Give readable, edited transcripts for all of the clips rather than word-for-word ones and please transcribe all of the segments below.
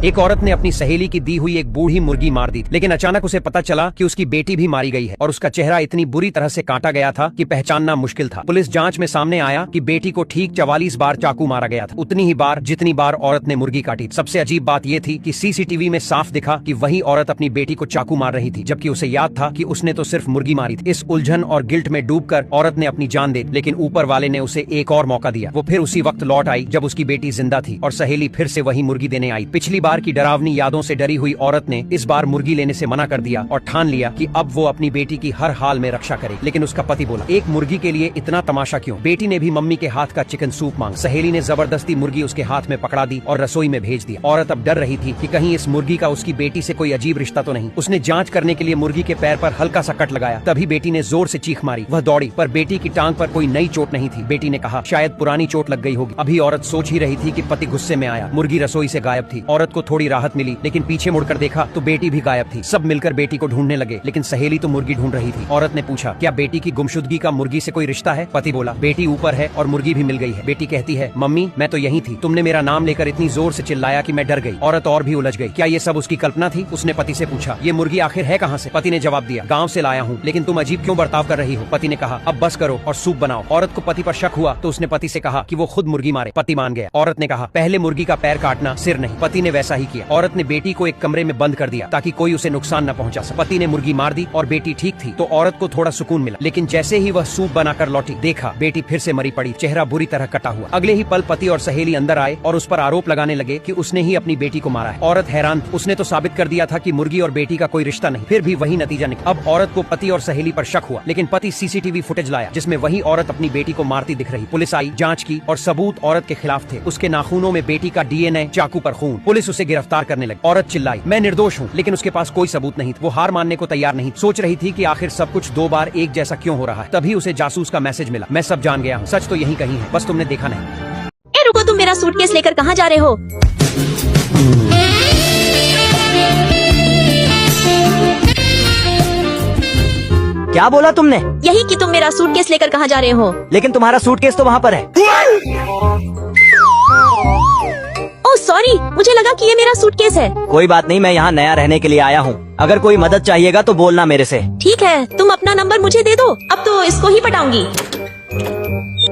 एक औरत ने अपनी सहेली की दी हुई एक बूढ़ी मुर्गी मार दी, लेकिन अचानक उसे पता चला कि उसकी बेटी भी मारी गई है और उसका चेहरा इतनी बुरी तरह से काटा गया था कि पहचानना मुश्किल था। पुलिस जांच में सामने आया कि बेटी को ठीक 44 बार चाकू मारा गया था, उतनी ही बार जितनी बार औरत ने मुर्गी काटी। सबसे अजीब बात यह थी कि सीसीटीवी में साफ दिखा कि वही औरत अपनी बेटी को चाकू मार रही थी, जबकि उसे याद था कि उसने तो सिर्फ मुर्गी मारी थी। इस उलझन और गिल्ट में डूबकर औरत ने अपनी जान दे दी, लेकिन ऊपर वाले ने उसे एक और मौका दिया। वो फिर उसी वक्त लौट आई जब उसकी बेटी जिंदा थी और सहेली फिर से वही मुर्गी देने आई। पिछली बार की डरावनी यादों से डरी हुई औरत ने इस बार मुर्गी लेने से मना कर दिया और ठान लिया कि अब वो अपनी बेटी की हर हाल में रक्षा करे। लेकिन उसका पति बोला, एक मुर्गी के लिए इतना तमाशा क्यों? बेटी ने भी मम्मी के हाथ का चिकन सूप मांगा। सहेली ने जबरदस्ती मुर्गी उसके हाथ में पकड़ा दी और रसोई में भेज दिया। औरत अब डर रही थी कि कहीं इस मुर्गी का उसकी बेटी से कोई अजीब रिश्ता तो नहीं। उसने जांच करने के लिए मुर्गी के पैर पर हल्का सा कट लगाया। तभी बेटी ने जोर से चीख मारी। वह दौड़ी, पर बेटी की टांग पर कोई नई चोट नहीं थी। बेटी ने कहा, शायद पुरानी चोट लग गई होगी। अभी औरत सोच ही रही थी कि पति गुस्से में आया। मुर्गी रसोई से गायब थी। औरत को थोड़ी राहत मिली, लेकिन पीछे मुड़कर देखा तो बेटी भी गायब थी। सब मिलकर बेटी को ढूंढने लगे, लेकिन सहेली तो मुर्गी ढूंढ रही थी। औरत ने पूछा, क्या बेटी की गुमशुदगी का मुर्गी से कोई रिश्ता है? पति बोला, बेटी ऊपर है और मुर्गी भी मिल गई है। बेटी कहती है, मम्मी मैं तो यही थी, तुमने मेरा नाम लेकर इतनी जोर से चिल्लाया कि मैं डर गई। औरत और भी उलझ गई। क्या ये सब उसकी कल्पना थी? उसने पति से पूछा, ये मुर्गी आखिर है कहाँ से? पति ने जवाब दिया, गाँव से लाया हूँ, लेकिन तुम अजीब क्यों बर्ताव कर रही हो? पति ने कहा, अब बस करो और सूप बनाओ। औरत को पति पर शक हुआ तो उसने पति से कहा कि वो खुद मुर्गी मारे। पति मान गया। औरत ने कहा, पहले मुर्गी का पैर काटना, सिर नहीं। पति ने वैसा ही किया। औरत ने बेटी को एक कमरे में बंद कर दिया ताकि कोई उसे नुकसान न पहुंचा सके। पति ने मुर्गी मार दी और बेटी ठीक थी तो औरत को थोड़ा सुकून मिला, लेकिन जैसे ही वह सूप बनाकर लौटी, देखा बेटी फिर से मरी पड़ी, चेहरा बुरी तरह कटा हुआ। अगले ही पल पति और सहेली अंदर आए और उस पर आरोप लगाने लगे कि उसने ही अपनी बेटी को मारा है। औरत हैरान थी। उसने तो साबित कर दिया था कि मुर्गी और बेटी का कोई रिश्ता नहीं, फिर भी वही नतीजा निकला। अब औरत को पति और सहेली पर शक हुआ, लेकिन पति सीसीटीवी फुटेज लाया जिसमें वही औरत अपनी बेटी को मारती दिख रही। पुलिस आई, जांच की और सबूत औरत के खिलाफ थे। उसके नाखूनों में बेटी का डीएनए, चाकू पर खून। पुलिस उसे गिरफ्तार करने लगी। औरत चिल्लाई, मैं निर्दोष हूँ, लेकिन उसके पास कोई सबूत नहीं। वो हार मानने को तैयार नहीं। सोच रही थी कि आखिर सब कुछ दो बार एक जैसा क्यों हो रहा है। तभी उसे जासूस का मैसेज मिला, मैं सब जान गया हूँ, सच तो यहीं कहीं है, बस तुमने देखा नहीं। ए रुको, तुम मेरा सूटकेस लेकर कहाँ जा रहे हो? क्या बोला तुमने? यही कि तुम मेरा सूटकेस लेकर कहाँ जा रहे हो? लेकिन तुम्हारा सूटकेस तो वहाँ पर है। ओह सॉरी, मुझे लगा कि ये मेरा सूटकेस है। कोई बात नहीं, मैं यहाँ नया रहने के लिए आया हूँ। अगर कोई मदद चाहिएगा तो बोलना मेरे से। ठीक है, तुम अपना नंबर मुझे दे दो, अब तो इसको ही पटाऊंगी।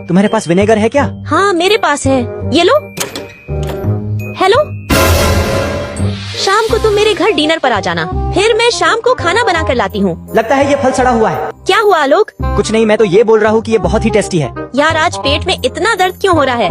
तुम्हारे पास विनेगर है क्या? हाँ मेरे पास है, ये लो। हेलो, शाम को तुम मेरे घर डिनर पर आ जाना, फिर मैं शाम को खाना बना कर लाती हूँ। लगता है ये फल सड़ा हुआ है। क्या हुआ आलोक? कुछ नहीं, मैं तो ये बोल रहा हूँ कि ये बहुत ही टेस्टी है। यार आज पेट में इतना दर्द क्यों हो रहा है?